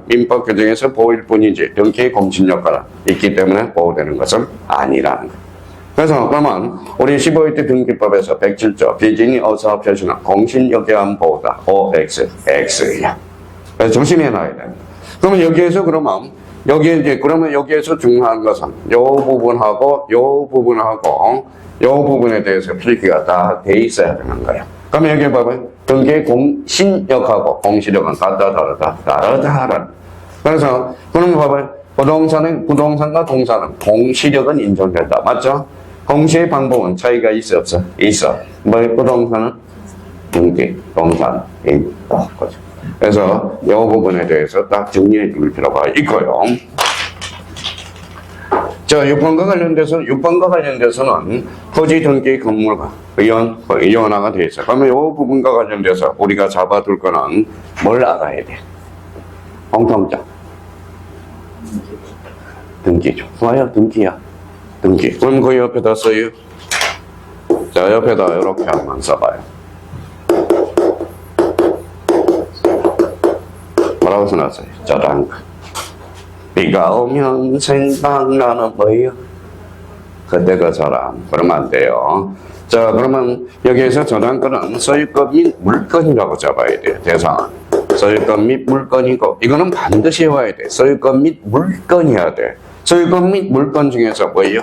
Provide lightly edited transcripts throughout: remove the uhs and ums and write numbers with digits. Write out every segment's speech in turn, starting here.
민법 규정에서 보호일 뿐이지 등기의 공신 효과는 있기 때문에 보호되는 것은 아니라는 거예요. 그래서 그러면 우리 15일 등기법에서 107조 비진이 어사업 표시는 공신력에 의한 보호다. OX, X야. 그래서 조심해놔야 돼. 그러면 여기에서 그러면 여기에서 중요한 것은 요 부분하고 요 부분에 대해서 필기가 다 돼 있어야 되는 거예요. 그러면 여기 봐봐요. 등기의 공신력하고 공시력은 같다 다르다. 그래서 그런 거 봐봐요. 부동산과 동산은 공시력은 인정된다. 맞죠? 공시의 방법은 차이가 있어 없어? 있어. 부동산은 등기, 동산, 거죠. 그래서 이 부분에 대해서 딱 정리해 줄 필요가 있고요. 자, 6번과 관련돼서는 토지 등기 건물과 이원화가 되어 있어요. 그러면 이 부분과 관련돼서 우리가 잡아둘 거는 뭘 알아야 돼? 공통점. 등기죠. 좋아요, 등기야. 등기. 그럼 그 옆에다 써요. 자, 옆에다 이렇게 한번 써봐요. 뭐라고 써놨어요? 저당. 비가 오면 생각나는 뭐예요? 그때 그 사람. 그러면 안 돼요. 자, 그러면 여기에서 저당권은 소유권 및 물건이라고 잡아야 돼요. 대상은. 소유권 및 물건이고, 이거는 반드시 해와야 돼. 소유권 및 물건이어야 돼. 소유권 및 물건 중에서 뭐예요?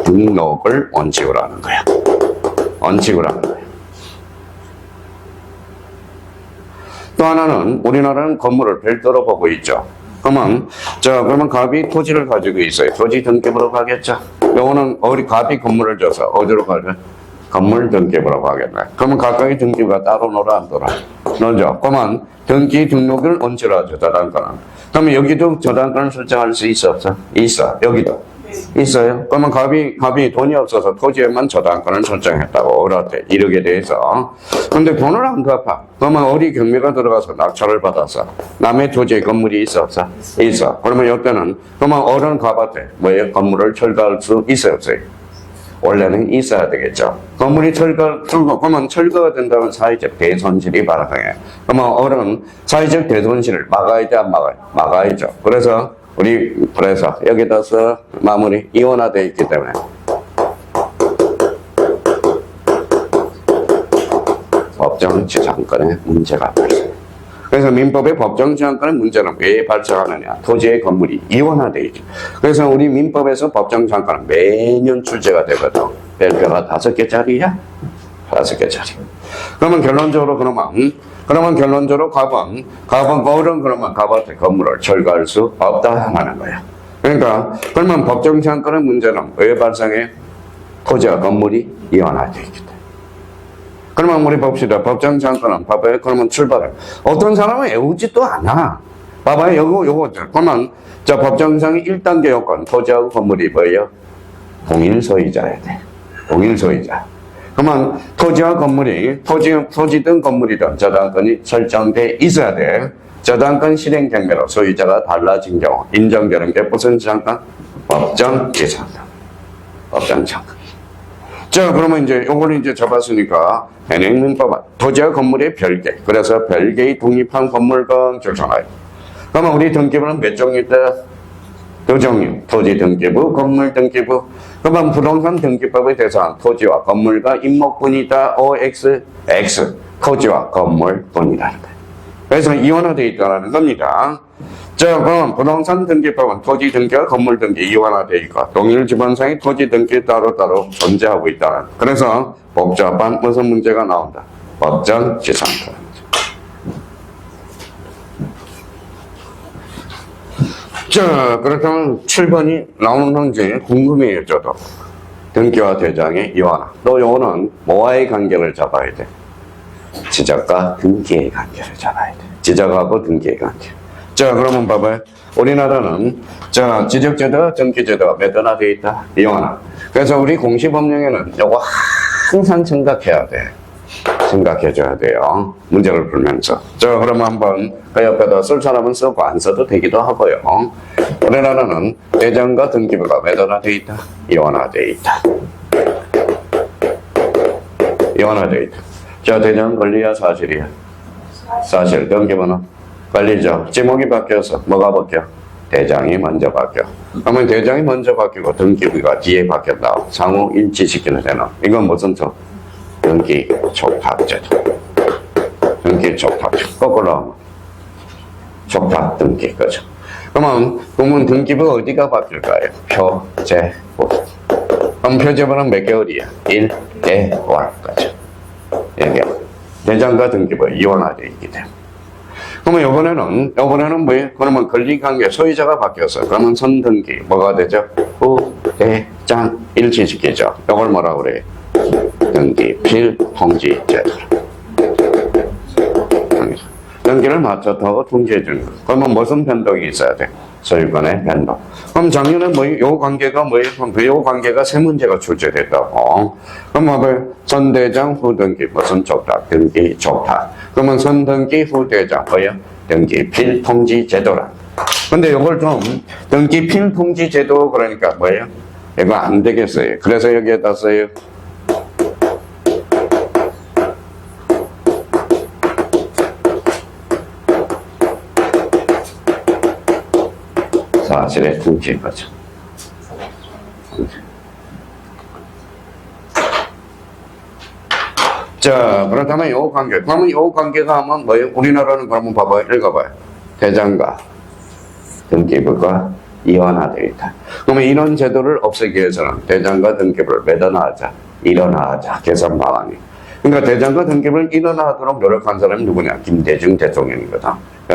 등록을 원칙으로 하는 거야. 원칙으로 하는 거야. 또 하나는 우리나라는 건물을 별도로 보고 있죠. 그러면 갑이 토지를 가지고 있어요. 토지 등기부로 가겠죠. 요거는 우리 갑이 건물을 줘서 어디로 가죠? 건물 등기부로 가겠네. 그러면 각각의 등기부가 따로 놀아 안 놀아? 놀죠. 그러면 등기 등록을 원칙으로 하죠. 저당권은. 그러면 여기도 저당권을 설정할 수 있어 없어? 있어. 여기도. 있어요. 그러면 갑이 돈이 없어서 토지에만 저당권을 설정했다고 그렇대. 이렇게 돼서. 근데 돈을 안 갚아. 그러면 어디 경매가 들어가서 낙찰을 받아서 남의 토지에 건물이 있어 없어? 있어. 그러면 이때는 그러면 어른 갑한테 뭐예요? 건물을 철거할 수 있어요 없어요? 원래는 있어야 되겠죠. 건물이 그러면 철거가 된다면 사회적 대손실이 발생해. 그러면 어른 사회적 대손실을 막아야 돼, 안 막아요? 막아야죠. 그래서 여기다 써 마무리 이원화되어 있기 때문에 법정지상권에 문제가 발생해. 그래서 민법의 법정지상권의 문제는 왜 발생하느냐? 토지의 건물이 이원화되어 있죠. 그래서 우리 민법에서 법정지상권은 매년 출제가 되거든. 별표가 5개짜리야? 5개짜리. 그러면 결론적으로 갑은 그러면 갑한테 건물을 철거할 수 없다 하는 거야. 그러면 법정지상권의 문제는 왜 발생해? 토지와 건물이 이원화되어 있기 때문에. 그러면 우리 봅시다. 법정지상권은 봐봐요. 그러면 출발해. 어떤 사람은 외우지도 않아. 봐봐요. 그러면 법정지상의 1단계 요건 토지하고 건물이 뭐예요? 동일소유자야 돼. 동일소유자. 그러면 토지와 건물이 토지든 건물이든 저당권이 설정돼 있어야 돼. 저당권 실행 경매로 소유자가 달라진 경우 인정되는 게 무슨 지상권? 법정지상권. 법정지상권. 자, 그러면 요걸 잡았으니까 현행민법은 토지와 건물의 별개. 그래서 별개의 독립한 건물권 결정하여. 그러면 우리 등기부는 몇 종류 있다? 2종류. 토지 등기부, 건물 등기부. 그러면 부동산 등기법의 대상 토지와 건물과 임목분이다. OX, X. 토지와 건물뿐이라는 거예요. 그래서 이원화되어 있다는 겁니다. 자, 그럼 부동산 등기법은 토지 등기와 건물 등기 이원화되어 있고 동일 지번상의 토지 등기 따로따로 존재하고 있다는. 그래서 복잡한 무슨 문제가 나온다? 법정지상권. 자, 그렇다면 7번이 나오는지 궁금해요, 저도. 등기와 대장의 이원화. 또 요거는 뭐와의 관계를 잡아야 돼? 지적과 등기의 관계를 잡아야 돼. 지적하고 등기의 관계. 자, 그러면 봐봐요. 우리나라는 지적제도와 등기제도가 몇 하나 되어 있다? 이원화. 그래서 우리 공시법령에는 요거 항상 생각해야 돼. 생각해줘야 돼요. 문제를 풀면서. 자, 그러면 한번 그 옆에다 쓸 사람은 쓰고 안 써도 되기도 하고요. 우리나라는 대장과 등기부가 몇 하나 되어 있다? 이원화되어 있다. 이원화되어 있다. 자, 대장 권리야 사실이야? 사실. 등기부는 걸리죠. 제목이 바뀌어서 뭐가 바뀌어? 대장이 먼저 바뀌어. 그러면 대장이 먼저 바뀌고 등기부가 뒤에 바뀌었다. 상호 일치시키는 데는 이건 무슨 조? 등기 촉탁제도. 등기 촉탁. 거꾸로 하면 촉탁 등기 거죠. 그러면 그러면 등기부 어디가 바뀔까요? 표제부. 그럼 표제부는 몇 개월이야? 1개월 거죠. 이게 대장과 등기부 이원화되어 있기 때문에. 그러면 이번에는 뭐예요? 그러면 권리관계 소유자가 바뀌었어. 그러면 선등기 뭐가 되죠? 후대장 일치시키죠. 이걸 뭐라 그래? 등기 필통지제도. 등기를 맞춰서 통지해 주는 거. 그러면 무슨 변동이 있어야 돼? 소유권의 변동. 그럼 작년에 요 관계가 뭐예요? 그럼 요 관계가 세 문제가 출제됐다고. 그럼 뭐예요? 선대장 후등기 무슨 촉탁? 등기 촉탁. 그러면 선등기 후대장 뭐예요? 등기 필통지 제도라. 근데 이걸 좀 등기 필통지 제도 그러니까 뭐예요? 이거 안 되겠어요. 그래서 여기에다 써요. 사실의 통지인 거죠. 자, 그렇다면 요 관계. 그러면 요 관계가 하면 뭐예요? 우리나라는 그러면 봐봐요. 읽어봐요. 대장과 등기부가 이원화되어 있다. 그러면 이런 제도를 없애기 위해서는 대장과 등기부를 매단화하자. 일원화하자. 개선 방안이. 그러니까 대장과 등기부를 일원화하도록 노력한 사람이 누구냐? 김대중 대통령이거든.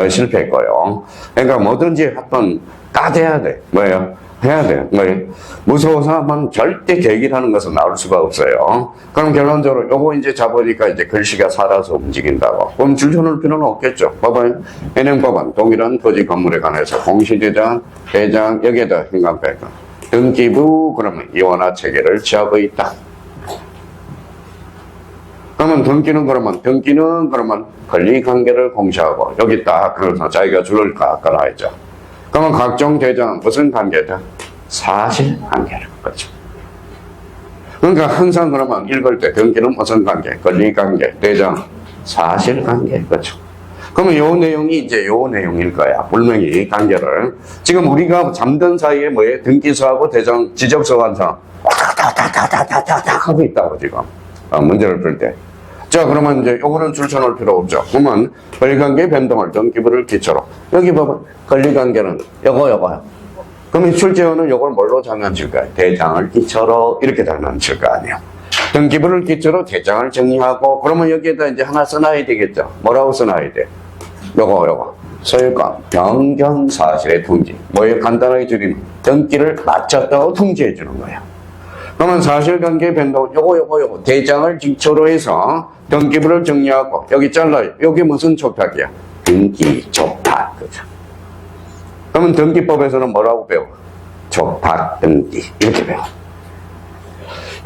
실패했고요. 그러니까 뭐든지 한번 까대야 돼. 뭐예요? 해야 돼. 뭐예요? 무서워서만 절대 계획이라는 것은 나올 수가 없어요. 그럼 결론적으로 요거 이제 잡으니까 이제 글씨가 살아서 움직인다고. 그럼 줄쳐놓을 필요는 없겠죠. 봐봐요. 현행법은 동일한 토지 건물에 관해서 공시대장, 대장, 여기에다 행간뺄까. 등기부, 그러면 이원화 체계를 취하고 있다. 그러면 등기는 그러면 권리관계를 공시하고 여기 딱 그래서 자기가 줄을 깎아 놔야죠. 그러면 각종 대장은 무슨 관계다? 사실관계를 거죠. 그러니까 항상 그러면 읽을 때 등기는 무슨 관계? 권리관계, 대장, 사실관계 거죠. 그러면 요 내용이 이제 요 내용일 거야. 분명히 관계를. 지금 우리가 잠든 사이에 뭐예요? 등기소하고 대장, 지적소 완성 탁탁탁탁탁탁탁 하고 있다고 지금. 문제를 풀 때. 자, 그러면 이제 요거는 줄쳐놓을 필요 없죠. 그러면 권리관계 변동을 등기부를 기초로. 여기 봐봐. 권리관계는 요거요. 그러면 출제원은 요걸 뭘로 장난칠까요? 대장을 기초로 이렇게 장난칠 거 아니에요. 등기부를 기초로 대장을 정리하고 그러면 여기에다 이제 하나 써놔야 되겠죠. 뭐라고 써놔야 돼? 요거. 소유권 변경 사실의 통지. 뭐에 간단하게 줄이면 등기를 마쳤다고 통지해 주는 거예요. 그러면 사실관계 변동 요거 대장을 기초로 해서 등기부를 정리하고 여기 잘라요. 여기 무슨 촉탁이야? 등기 촉탁. 그죠? 그러면 등기법에서는 뭐라고 배워? 촉탁 등기 이렇게 배워.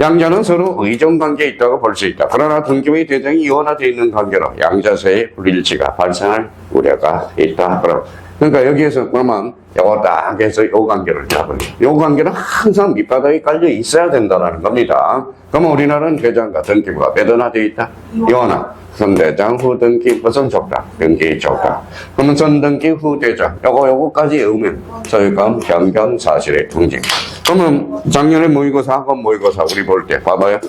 양자는 서로 의존관계에 있다고 볼 수 있다. 그러나 등기부의 대장이 이원화되어 있는 관계로 양자 사이의 불일치가 발생할 우려가 있다. 그러니까 여기에서 그러면 요거 딱 해서 요 관계를 잡으면 요 관계는 항상 밑바닥에 깔려 있어야 된다는 겁니다. 그러면 우리나라는 대장과 등기부가 매단화되어 있다. 이원화. 선대장 후등기 무슨 촉탁? 등기 촉탁. 그러면 선등기 후대장 요거까지 외우면 소유권 변경 사실의 통지. 그러면 작년에 모의고사 학원 모의고사 우리 볼 때 봐봐요.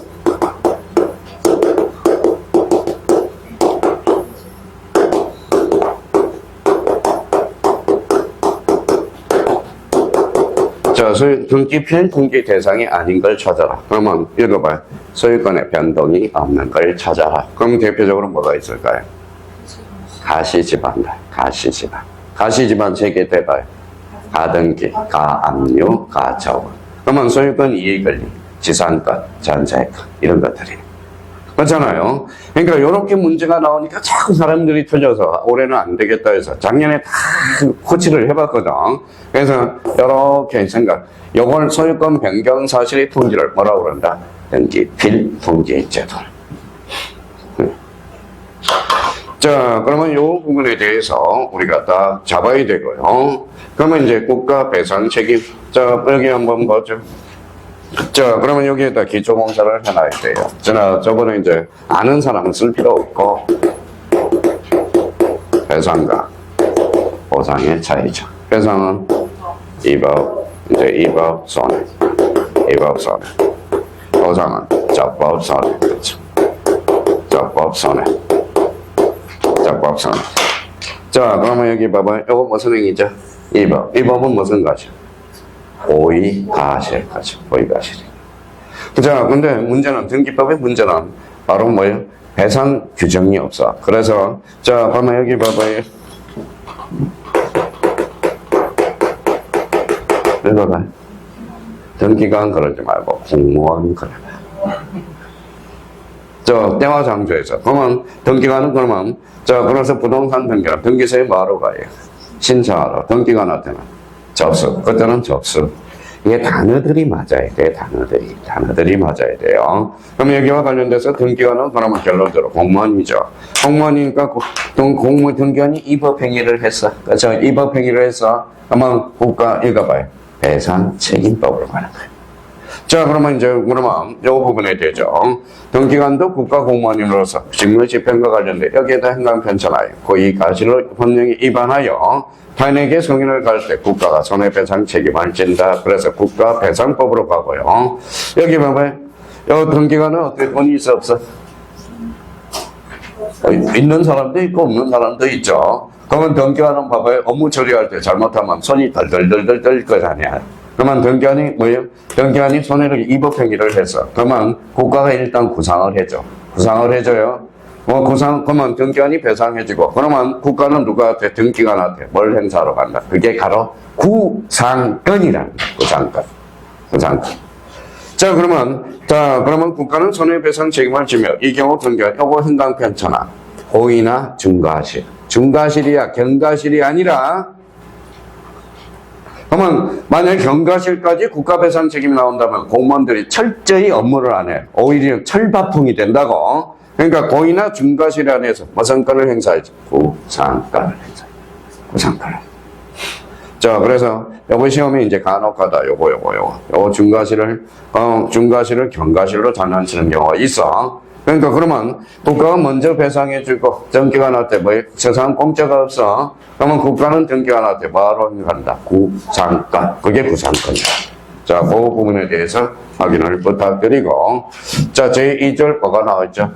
자, 등기 필통지 대상이 아닌 걸 찾아라. 그러면 읽어봐요. 소유권의 변동이 없는 걸 찾아라. 그럼 대표적으로 뭐가 있을까요? 가시지방다. 가시지방. 가시지방 3개 대봐요. 가등기, 가압류, 가저울. 그러면 소유권 이익권리, 지상권, 전세권 이런 것들이. 그렇잖아요. 그러니까 이렇게 문제가 나오니까 자꾸 사람들이 틀려서 올해는 안 되겠다 해서 작년에 다 코치를 해봤거든. 그래서 이렇게 생각. 요걸 소유권 변경 사실의 통지를 뭐라고 그런다? 등기 필통지 제도. 자, 그러면 이 부분에 대해서 우리가 딱 잡아야 되고요. 그러면 이제 국가 배상 책임. 자, 여기 한번 보죠. 자, 그러면 여기에다 기초공사를 해놔야 돼요. 저번에 이제 아는 사람은 쓸 필요 없고, 배상가, 보상의 차이죠. 배상은 이법, 이제 이법 손해, 이법 손해. 보상은 적법 손해, 그렇죠. 적법 손해, 적법 손해. 자, 그러면 여기 봐봐요. 이거 무슨 행위죠? 이법. 이법은 무슨 가시? 고의 가실 가죠. 고의 가실. 자, 근데 문제는 등기법의 문제는 바로 뭐예요? 배상 규정이 없어. 그래서 자, 그러면 여기 봐봐요. 읽어봐요. 등기관 그러지 말고 공무원 그래. 저 때와 장소에서 그러면 등기관은 그러면 자 그래서 부동산 등기관 등기소에 뭐하러 가요? 신청하러. 등기관한테는 접수. 그때는 접수. 이게 단어들이 맞아야 돼. 단어들이 맞아야 돼요. 그럼 여기와 관련돼서 등기관은 그러면 결론적으로 공무원이죠. 공무원이니까 공무원 등기관이 입법행위를 했어. 그렇죠? 입법행위를 해서 그러면 국가 읽어봐요. 배상 책임법으로 가는 거예요. 자, 그러면 이제, 그러면, 이 부분에 대해서, 등기관도 국가공무원으로서 직무 집행과 관련돼 여기에다 행강 편찬하여 고의 가실을 법령에 위반하여 타인에게 승인을 갈 때 국가가 손해배상 책임을 진다. 그래서 국가배상법으로 가고요. 여기 봐봐요. 이 등기관은 어떻게 돈이 있어, 없어? 있는 사람도 있고 없는 사람도 있죠. 그러면 등기관은 봐봐요. 업무 처리할 때 잘못하면 손이 덜덜덜덜 떨릴 거 아니야. 그러면 등기관이 뭐예요? 등기관이 손해를 입법행위를 해서 그러면 국가가 일단 구상을 해줘. 구상을 해줘요. 그러면 등기관이 배상해주고 그러면 국가는 누구한테? 등기관한테 뭘 행사하러 간다? 그게 바로 구상권이라는 거야. 구상권. 자, 그러면 국가는 손해배상 책임을 지며 이 경우 등기관 요거 행강 편찬하 고의나 중과실. 중과실이야. 경과실이 아니라 그러면 만약에 경과실까지 국가배상 책임이 나온다면 공무원들이 철저히 업무를 안 해. 오히려 철바풍이 된다고. 그러니까 고의나 중과실 안에서 무슨 권을 행사하지? 구상권을 행사해. 구상권을. 자, 그래서 요거 시험에 이제 간혹하다 요거 중과실을 경과실로 장난치는 경우가 있어. 그러니까 그러면 국가가 먼저 배상해주고 등기관한테 뭐 세상 공짜가 없어. 그러면 국가는 등기관한테 뭐하러 간다? 구상권. 그게 구상권이야. 자, 그 부분에 대해서 확인을 부탁드리고 자, 제2절 뭐가 나왔죠?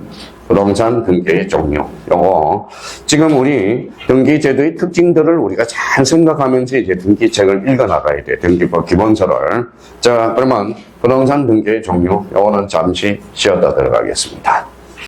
부동산 등기의 종류. 요거 지금 우리 등기제도의 특징들을 우리가 잘 생각하면서 이제 등기책을 읽어나가야 돼. 등기법 기본서를. 자, 그러면 부동산 등기의 종류 요거는 잠시 쉬었다 들어가겠습니다.